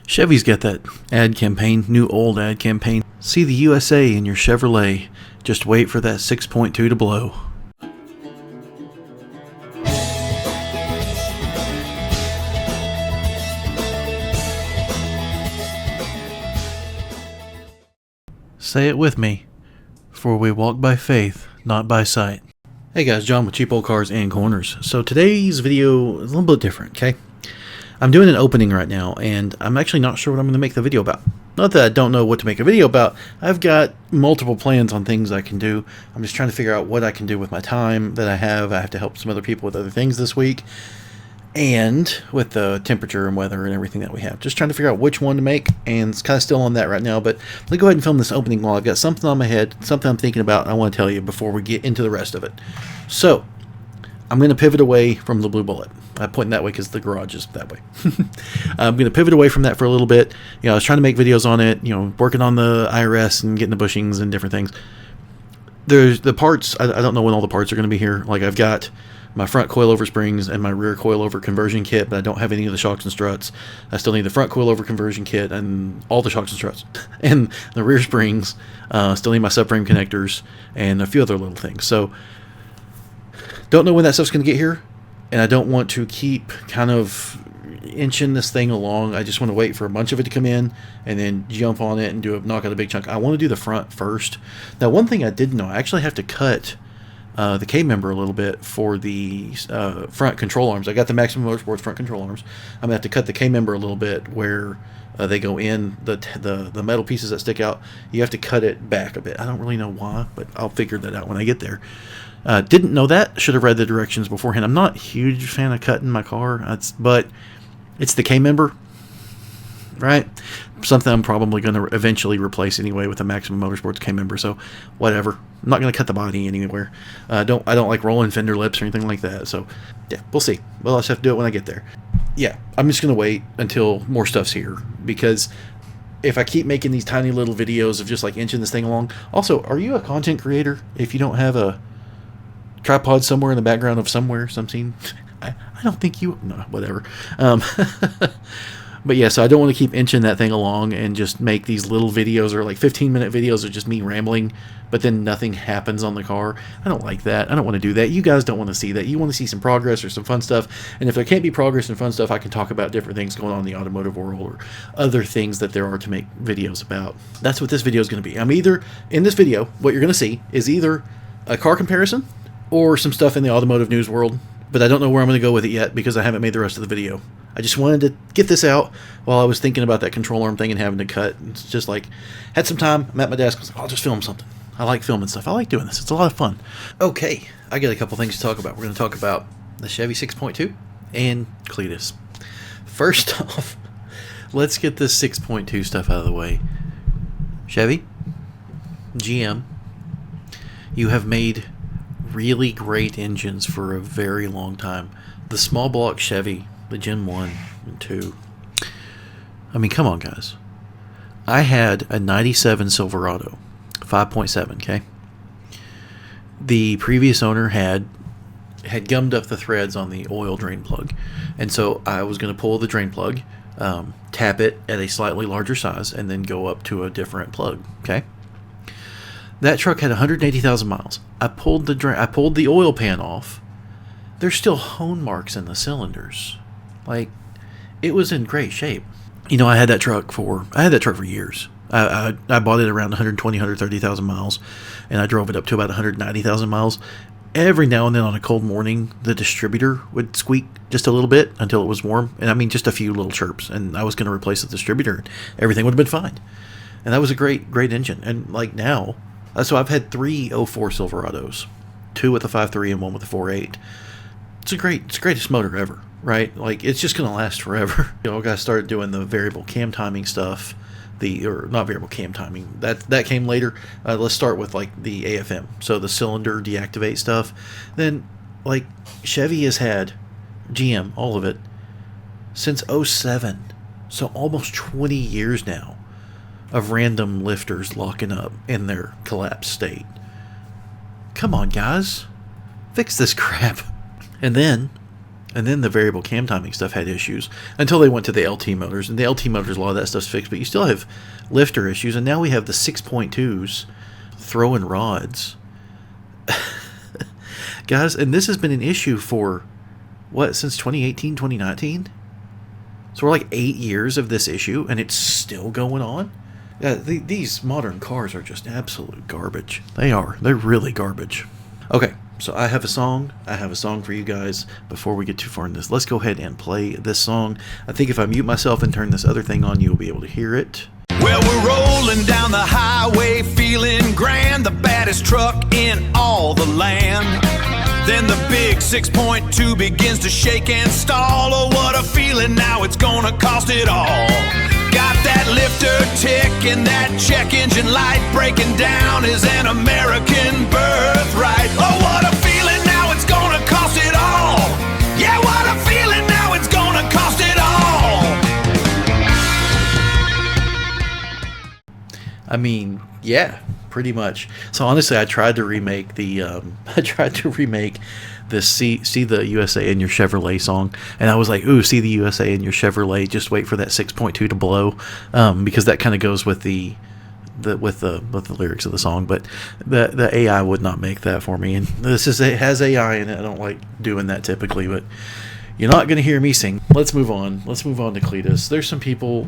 Chevy's got that ad campaign, new old ad campaign. See the USA in your Chevrolet. Just wait for that 6.2 to blow. Say it with me. For we walk by faith, not by sight. Hey guys, John with Cheap Old Cars and Corners. So today's video is a little bit different, okay? I'm doing an opening right now, and I'm actually not sure what I'm going to make the video about. Not that I don't know what to make a video about. I've got multiple plans on things I can do. I'm just trying to figure out what I can do with my time that I have. I have to help some other people with other things this week. And with the temperature and weather and everything that we have. Just trying to figure out which one to make, and it's kind of still on that right now. But let me go ahead and film this opening while I've got something on my head, something I'm thinking about, and I want to tell you before we get into the rest of it. So, I'm going to pivot away from the Blue Bullet. I'm pointing that way because the garage is that way. I'm going to pivot away from that for a little bit. You know, I was trying to make videos on it, you know, working on the IRS and getting the bushings and different things. There's the parts, I don't know when all the parts are going to be here. Like, I've got my front coilover springs and my rear coilover conversion kit, but I don't have any of the shocks and struts. I still need the front coilover conversion kit and all the shocks and struts. And the rear springs, still need my subframe connectors and a few other little things. So, don't know when that stuff's going to get here, and I don't want to keep kind of inching this thing along. I just want to wait for a bunch of it to come in and then jump on it and knock out a big chunk. I want to do the front first. Now, one thing I didn't know, I actually have to cut the K-member a little bit for the front control arms. I got the Maximum Motorsports front control arms. I'm going to have to cut the K-member a little bit where they go in, the metal pieces that stick out. You have to cut it back a bit. I don't really know why, but I'll figure that out when I get there. Didn't know that. Should have read the directions beforehand. I'm not a huge fan of cutting my car, but it's the K-member, right? Something I'm probably going to eventually replace anyway with a Maximum Motorsports K-member. So whatever. I'm not going to cut the body anywhere. I don't like rolling fender lips or anything like that. So yeah, we'll see. Well, I'll just have to do it when I get there. Yeah, I'm just going to wait until more stuff's here, because if I keep making these tiny little videos of just like inching this thing along. Also, are you a content creator if you don't have a tripod somewhere in the background of some scene? I don't think you... No, whatever. But yeah, so I don't want to keep inching that thing along and just make these little videos or like 15-minute videos of just me rambling, but then nothing happens on the car. I don't like that. I don't want to do that. You guys don't want to see that. You want to see some progress or some fun stuff. And if there can't be progress and fun stuff, I can talk about different things going on in the automotive world or other things that there are to make videos about. That's what this video is going to be. I'm either, in this video, what you're going to see is either a car comparison or some stuff in the automotive news world. But I don't know where I'm going to go with it yet because I haven't made the rest of the video. I just wanted to get this out while I was thinking about that control arm thing and having to cut. It's just like, had some time, I'm at my desk, I was like, I'll just film something. I like filming stuff. I like doing this. It's a lot of fun. Okay, I got a couple things to talk about. We're going to talk about the Chevy 6.2 and Cleetus. First off, let's get this 6.2 stuff out of the way. Chevy, GM, you have made really great engines for a very long time. The small block Chevy, the Gen 1 and 2. I mean, come on, guys. I had a 97 Silverado, 5.7, okay? The previous owner had gummed up the threads on the oil drain plug. And so I was going to pull the drain plug, tap it at a slightly larger size, and then go up to a different plug, okay? That truck had 180,000 miles. I pulled the oil pan off. There's still hone marks in the cylinders. Like, it was in great shape. You know, I had that truck for years. I bought it around 120, 130,000 miles, and I drove it up to about 190,000 miles. Every now and then on a cold morning, the distributor would squeak just a little bit until it was warm. And I mean, just a few little chirps. And I was going to replace the distributor. Everything would have been fine. And that was a great, great engine. And like now... So I've had 3 04 Silverados, 2 with a 5.3 and 1 with a 4.8. It's the greatest motor ever, right? Like, it's just going to last forever. You know, I started doing the variable cam timing stuff, or not variable cam timing. That came later. Let's start with like the AFM. So the cylinder deactivate stuff. Then, like, Chevy has had GM, all of it, since 07. So almost 20 years now of random lifters locking up in their collapsed state. Come on, guys. Fix this crap. And then And then the variable cam timing stuff had issues until they went to the LT motors. And the LT motors, a lot of that stuff's fixed, but you still have lifter issues. And now we have the 6.2s throwing rods. Guys, and this has been an issue for, since 2018, 2019? So we're like 8 years of this issue, and it's still going on? These modern cars are just absolute garbage. They are. They're really garbage. Okay, so I have a song. I have a song for you guys. Before we get too far in this, let's go ahead and play this song. I think if I mute myself and turn this other thing on, you'll be able to hear it. Well, we're rolling down the highway, feeling grand, the baddest truck in all the land. Then the big 6.2 begins to shake and stall. Oh, what a feeling, now it's gonna cost it all. Got that lifter tick and that check engine light, breaking down is an American birthright. Oh, what a feeling, now it's gonna cost it all. Yeah, what a feeling, now it's gonna cost it all. I mean, yeah, pretty much. So honestly, I tried to remake the See the USA in Your Chevrolet song, and I was like, ooh, See the USA in Your Chevrolet, just wait for that 6.2 to blow, because that kind of goes with the lyrics of the song. But the AI would not make that for me, and it has AI in it. I don't like doing that typically, but you're not gonna hear me sing. Let's move on to Cleetus. There's some people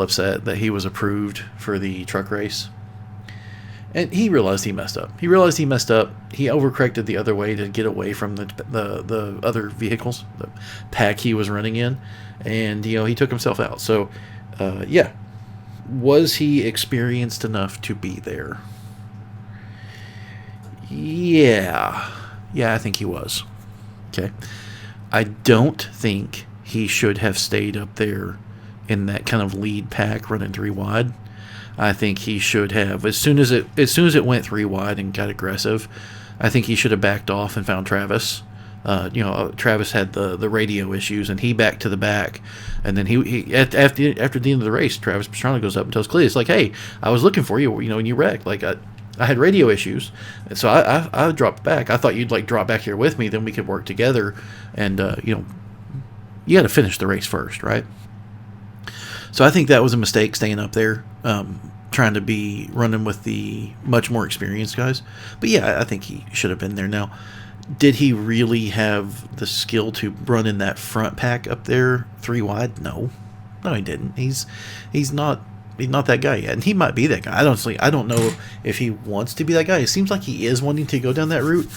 upset that he was approved for the truck race. And he realized he messed up. He overcorrected the other way to get away from the other vehicles, the pack he was running in. And, he took himself out. So, yeah. Was he experienced enough to be there? Yeah. Yeah, I think he was. Okay. I don't think he should have stayed up there in that kind of lead pack running 3 wide. I think he should have, as soon as it went 3 wide and got aggressive, I think he should have backed off and found Travis. Travis had the radio issues, and he backed to the back. And then he after the end of the race, Travis Pastrana goes up and tells Cleetus, like, hey, I was looking for you, when you wrecked. Like, I had radio issues, and so I dropped back. I thought you'd like drop back here with me, then we could work together. And you got to finish the race first, right? So I think that was a mistake, staying up there, trying to be running with the much more experienced guys. But yeah, I think he should have been there. Now, did he really have the skill to run in that front pack up there 3 wide? No, he didn't. He's not that guy yet, and he might be that guy. I don't know if he wants to be that guy. It seems like he is wanting to go down that route,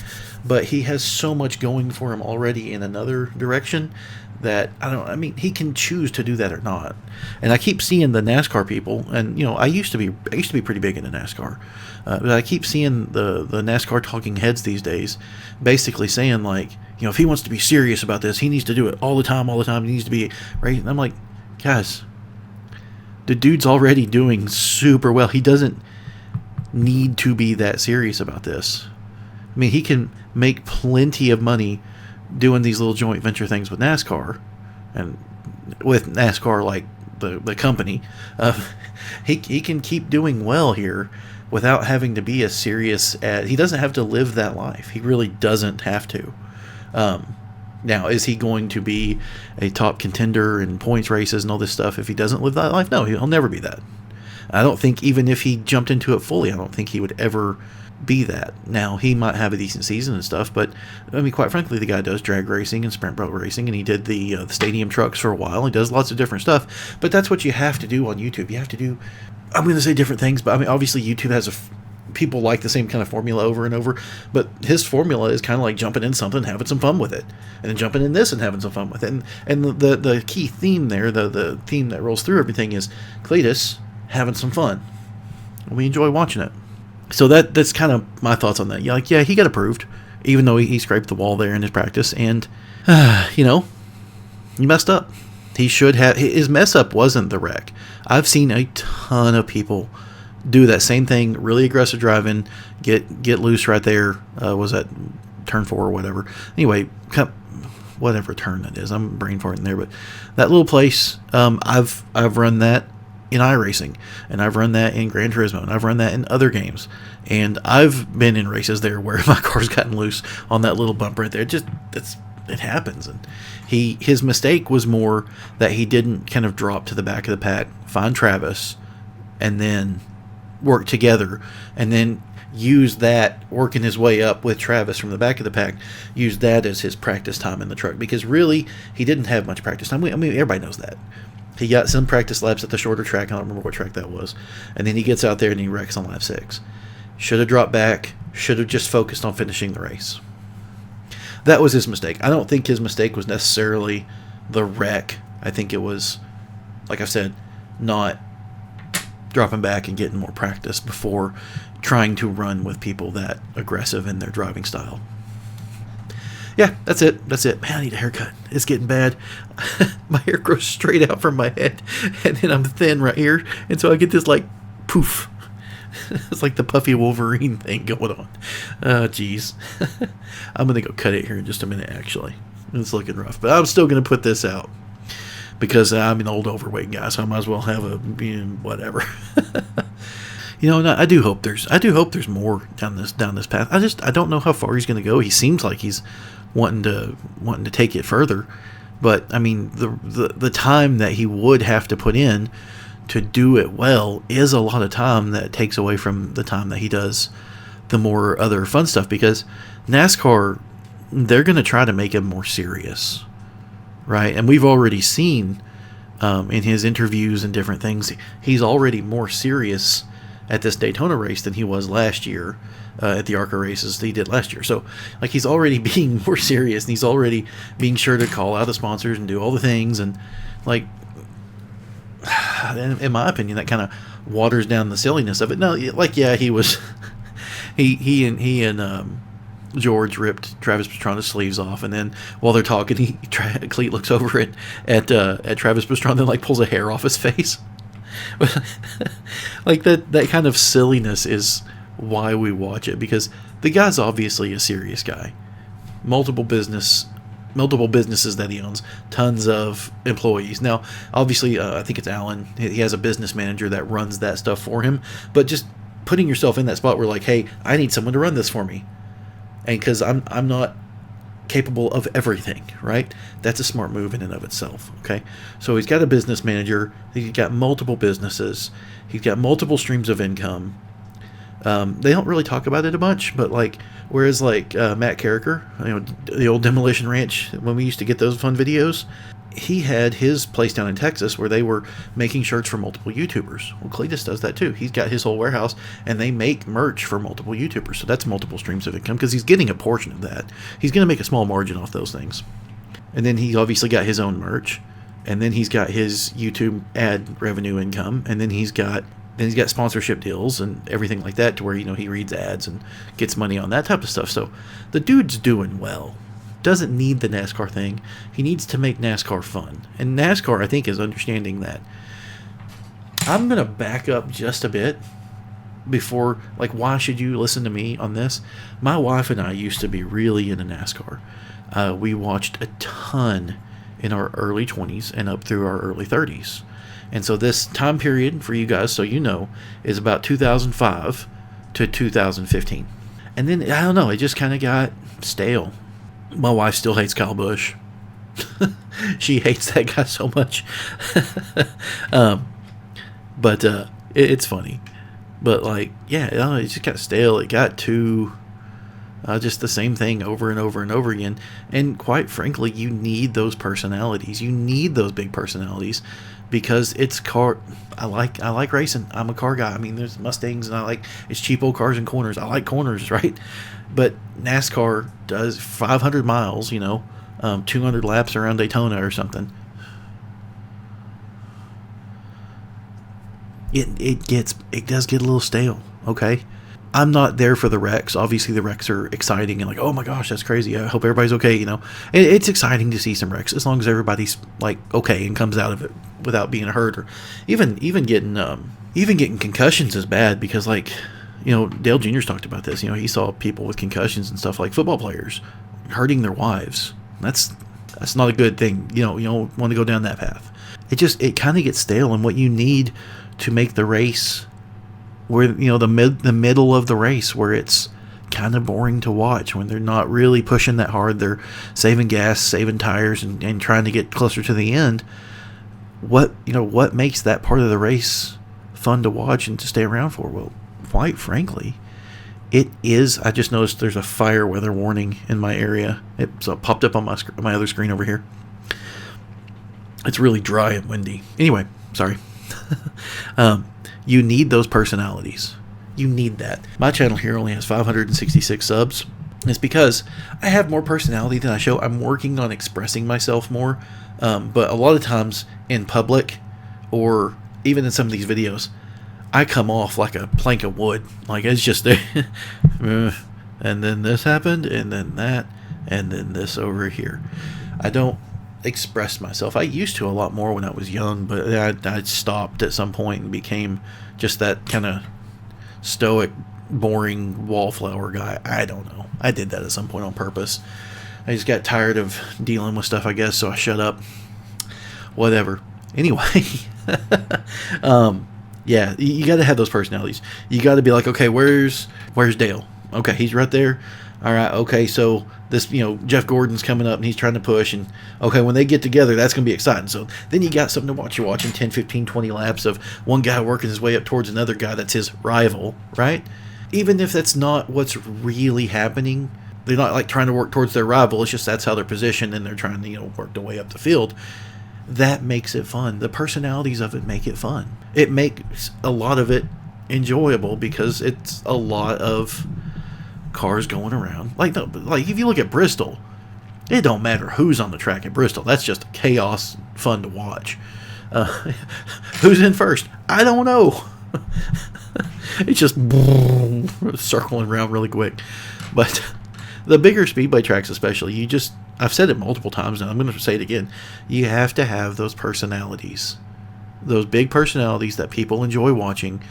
but he has so much going for him already in another direction that he can choose to do that or not. And I keep seeing the NASCAR people, and I used to be pretty big into NASCAR, but I keep seeing the NASCAR talking heads these days basically saying, like, if he wants to be serious about this, he needs to do it all the time. He needs to be right. And I'm like, guys, the dude's already doing super well. He doesn't need to be that serious about this. I mean, he can make plenty of money doing these little joint venture things with NASCAR, and with NASCAR, like the company. He can keep doing well here without having to be as serious as, he doesn't have to live that life. He really doesn't have to. Now, is he going to be a top contender in points races and all this stuff if he doesn't live that life? No, he'll never be that. I don't think, even if he jumped into it fully, I don't think he would ever be that. Now, he might have a decent season and stuff, but quite frankly, the guy does drag racing and sprint boat racing, and he did the stadium trucks for a while. He does lots of different stuff, but that's what you have to do on YouTube. You have to do, I'm going to say different things, but obviously YouTube has people like the same kind of formula over and over, but his formula is kind of like jumping in something, having some fun with it, and then jumping in this and having some fun with it. And the key theme there, the theme that rolls through everything, is Cleetus having some fun. We enjoy watching it. So that's kind of my thoughts on that. Yeah, he got approved, even though he scraped the wall there in his practice, and he messed up. He should have. His mess up wasn't the wreck. I've seen a ton of people do that same thing, really aggressive driving, get loose right there. Was that turn 4 or whatever? Anyway, whatever turn that is, I'm brain farting there, but that little place, I've run that in iRacing, and I've run that in Gran Turismo, and I've run that in other games, and I've been in races there where my car's gotten loose on that little bump right there. It's it happens. And his mistake was more that he didn't kind of drop to the back of the pack, find Travis, and then work together, and then use that, working his way up with Travis from the back of the pack, use that as his practice time in the truck, because really he didn't have much practice time. I mean, everybody knows that. He got some practice laps at the shorter track. I don't remember what track that was. And then he gets out there and he wrecks on lap 6. Should have dropped back. Should have just focused on finishing the race. That was his mistake. I don't think his mistake was necessarily the wreck. I think it was, like I said, not dropping back and getting more practice before trying to run with people that aggressive in their driving style. Yeah, that's it. Man, I need a haircut. It's getting bad. My hair grows straight out from my head, and then I'm thin right here, and so I get this, like, poof. It's like the puffy Wolverine thing going on. Jeez. I'm going to go cut it here in just a minute, actually. It's looking rough, but I'm still going to put this out because I'm an old overweight guy, so I might as well have whatever. I do hope there's more down this path. I don't know how far he's going to go. He seems like he's wanting to take it further, but I mean the time that he would have to put in to do it well is a lot of time that takes away from the time that he does the more other fun stuff, because NASCAR, they're going to try to make him more serious, right? And we've already seen in his interviews and different things, he's already more serious at this Daytona race than he was last year at the ARCA races that he did last year. So, like, he's already being more serious, and he's already being sure to call out the sponsors and do all the things. And, like, in my opinion, that kind of waters down the silliness of it. No, like, yeah, he was he and George ripped Travis Pastrana's sleeves off, and then while they're talking, Cleet looks over at Travis Pastrana and, like, pulls a hair off his face. Like, that kind of silliness is why we watch it, because the guy's obviously a serious guy. Multiple businesses that he owns, tons of employees. Now, obviously, I think it's Alan. He has a business manager that runs that stuff for him. But just putting yourself in that spot where, like, hey, I need someone to run this for me, and because I'm not capable of everything, right? That's a smart move in and of itself. Okay, so he's got a business manager. He's got multiple businesses. He's got multiple streams of income. They don't really talk about it a bunch, but whereas Matt Carricker, the old Demolition Ranch, when we used to get those fun videos, he had his place down in Texas where they were making shirts for multiple YouTubers. Well, Cleetus does that too. He's got his whole warehouse, and they make merch for multiple YouTubers. So that's multiple streams of income, because he's getting a portion of that. He's going to make a small margin off those things. And then he obviously got his own merch, and then he's got his YouTube ad revenue income, and then he's got sponsorship deals and everything like that, to where he reads ads and gets money on that type of stuff. So the dude's doing well. Doesn't need the NASCAR thing. He needs to make NASCAR fun. And NASCAR, I think, is understanding that. I'm going to back up just a bit before, why should you listen to me on this? My wife and I used to be really into NASCAR. We watched a ton in our early 20s and up through our early 30s. And so this time period, for you guys, so you know, is about 2005 to 2015. And then, I don't know, it just kind of got stale. My wife still hates Kyle Busch. She hates that guy so much. But it's funny. But, it just got stale. It got too just the same thing over and over and over again. And quite frankly, you need those personalities. You need those big personalities, because it's car. I like racing. I'm a car guy. I mean, there's Mustangs, and it's cheap old cars and corners. I like corners, right? But NASCAR does 500 miles, 200 laps around Daytona or something. It does get a little stale, okay? I'm not there for the wrecks. Obviously, the wrecks are exciting and oh my gosh, that's crazy. I hope everybody's okay, It's exciting to see some wrecks, as long as everybody's okay and comes out of it without being hurt, or even getting concussions is bad, because Dale Jr.'s talked about this. He saw people with concussions and stuff, like football players hurting their wives. That's not a good thing. You don't want to go down that path. It kind of gets stale, and what you need to make the race where the middle of the race, where it's kind of boring to watch when they're not really pushing that hard. They're saving gas, saving tires, and trying to get closer to the end. What makes that part of the race fun to watch and to stay around for? Well, quite frankly, it is. I just noticed there's a fire weather warning in my area. It popped up on my other screen over here. It's really dry and windy. Anyway, sorry. You need those personalities. You need that. My channel here only has 566 subs. It's because I have more personality than I show. I'm working on expressing myself more. But a lot of times in public, or even in some of these videos, I come off like a plank of wood. Like, it's just there. And then this happened, and then that, and then this over here. I don't express myself. I used to a lot more when I was young, but I stopped at some point and became just that kind of stoic, boring wallflower guy. I don't know. I did that at some point on purpose. I just got tired of dealing with stuff, I guess, so I shut up. Whatever. Anyway, yeah, you got to have those personalities. You got to be like, okay, where's Dale? Okay, he's right there. All right, okay, so this, Jeff Gordon's coming up and he's trying to push, and okay, when they get together, that's going to be exciting. So then you got something to watch. You're watching 10, 15, 20 laps of one guy working his way up towards another guy that's his rival, right? Even if that's not what's really happening, they're not like trying to work towards their rival. It's just that's how they're positioned, and they're trying to, work their way up the field. That makes it fun. The personalities of it make it fun. It makes a lot of it enjoyable because it's a lot of cars going around. Like if you look at Bristol, it don't matter who's on the track at Bristol. That's just chaos, fun to watch. Who's in first? I don't know. It's just circling around really quick. But the bigger speedway tracks especially, I've said it multiple times now, I'm going to say it again, you have to have those personalities. Those big personalities that people enjoy watching,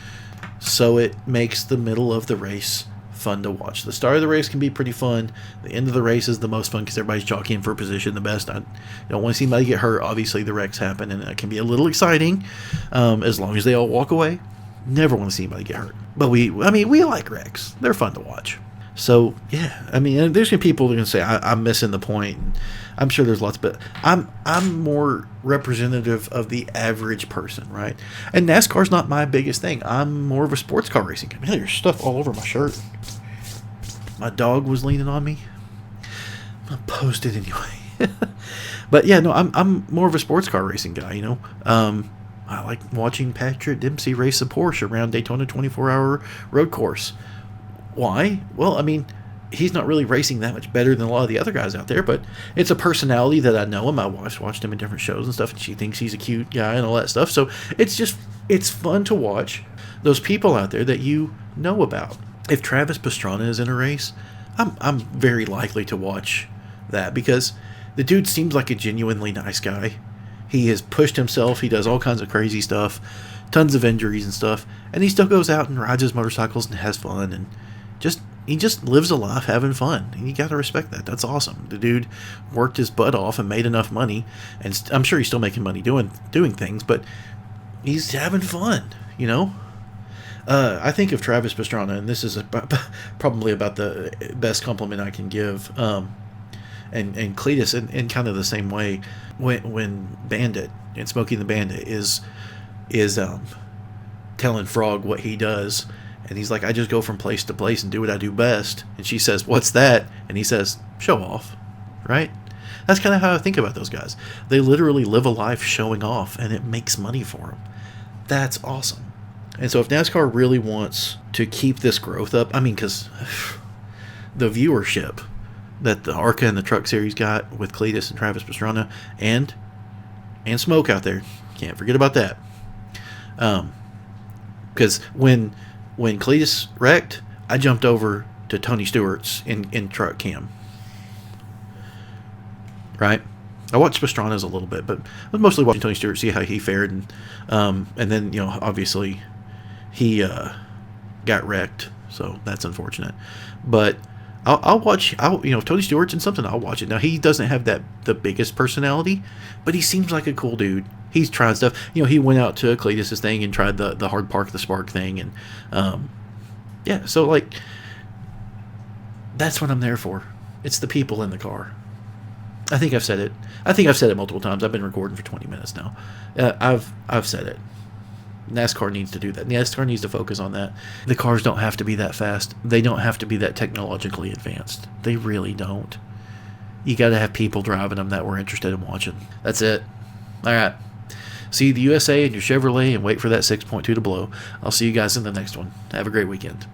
so it makes the middle of the race fun to watch. The start of the race can be pretty fun. The end of the race is the most fun because everybody's jockeying for position the best. I don't want to see anybody get hurt. Obviously, the wrecks happen, and it can be a little exciting as long as they all walk away. Never want to see anybody get hurt. But we like wrecks. They're fun to watch. So, yeah, there's going to be people that are going to say, I'm missing the point. I'm sure there's lots, but I'm more representative of the average person, right? And NASCAR's not my biggest thing. I'm more of a sports car racing guy. Man, there's stuff all over my shirt. My dog was leaning on me. I'm going to post it anyway. But, yeah, no, I'm more of a sports car racing guy, I like watching Patrick Dempsey race a Porsche around Daytona 24-hour road course. Why? Well, he's not really racing that much better than a lot of the other guys out there, but it's a personality that I know, and my wife's watched him in different shows and stuff, and she thinks he's a cute guy and all that stuff. So it's fun to watch those people out there that you know about. If Travis Pastrana is in a race, I'm very likely to watch that because the dude seems like a genuinely nice guy. He has pushed himself. He does all kinds of crazy stuff, tons of injuries and stuff, and he still goes out and rides his motorcycles and has fun, and he just lives a life having fun. And you got to respect that. That's awesome. The dude worked his butt off and made enough money, and I'm sure he's still making money doing things, but he's having fun, I think of Travis Pastrana, and this is probably about the best compliment I can give, and Cleetus in kind of the same way when Bandit and Smokey the Bandit is telling Frog what he does, and he's like, I just go from place to place and do what I do best, and she says, what's that? And he says, show off, right? That's kind of how I think about those guys. They literally live a life showing off, and it makes money for them. That's awesome. And so if NASCAR really wants to keep this growth up, because the viewership that the ARCA and the Truck Series got with Cleetus and Travis Pastrana and Smoke out there, can't forget about that. Because when Cleetus wrecked, I jumped over to Tony Stewart's in truck cam. Right? I watched Pastrana's a little bit, but I was mostly watching Tony Stewart, see how he fared, and then obviously he got wrecked, so that's unfortunate. But I'll watch. If Tony Stewart's in something, I'll watch it. Now he doesn't have the biggest personality, but he seems like a cool dude. He's trying stuff. He went out to Cleetus' thing and tried the hard park the spark thing, and yeah. So That's what I'm there for. It's the people in the car. I think I've said it. I think I've said it multiple times. I've been recording for 20 minutes now. I've said it. NASCAR needs to do that. NASCAR needs to focus on that. The cars don't have to be that fast. They don't have to be that technologically advanced. They really don't. You got to have people driving them that we're interested in watching. That's it. All right. See the USA and your Chevrolet and wait for that 6.2 to blow. I'll see you guys in the next one. Have a great weekend.